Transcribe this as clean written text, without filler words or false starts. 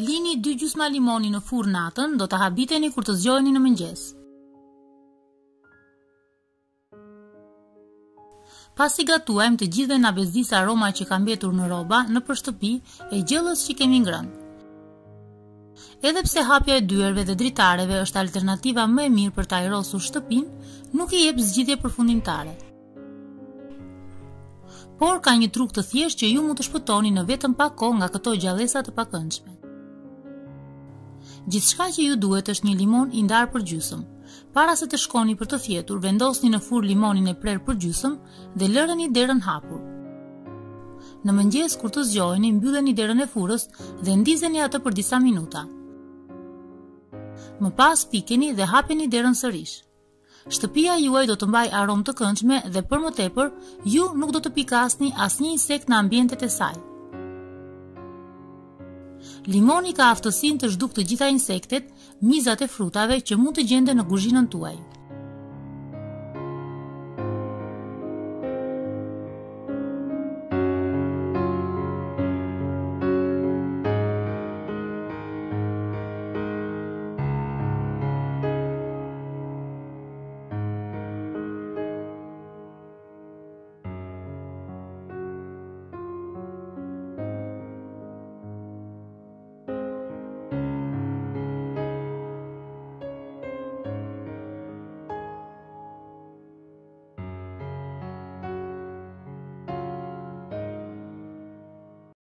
Lini 2 gjysma limoni në furrë natën, do ta habiteni kur të zgjoheni në mëngjes. Pasi gatuajmë, të gjithë na bezdis aroma që ka mbetur në rroba nëpër shtëpi e gjellës që kemi ngrënë. Edhe pse hapja e dyerve dhe dritareve është alternativa më e mirë për të ajrosur shtëpinë, nuk i jep zgjidhje përfundimtare. Por ka një truk të thjeshtë që ju mund të shpëtoni në vetëm pak kohë nga këto gjallësa të pakëndshme. Gjithçka që ju duhet është një limon i ndarë për gjysmë. Para se të shkoni për të fjetur, vendosni në furrë limonin e prerë për gjysmë dhe lëreni derën hapur. Në mëngjes kur të zgjoheni, mbylleni derën e furrës dhe ndizeni atë për disa minuta. Më pas pikeni dhe hapeni derën sërish. Shtëpia juaj do të mbajë aromë të këndshme dhe për më tepër, ju nuk do të pikasni asnjë insekt në ambientet e saj. Limoni ka aftësinë të zhdukë të gjitha insektet, mizat e frutave që mund të gjenden në kuzhinën tuaj.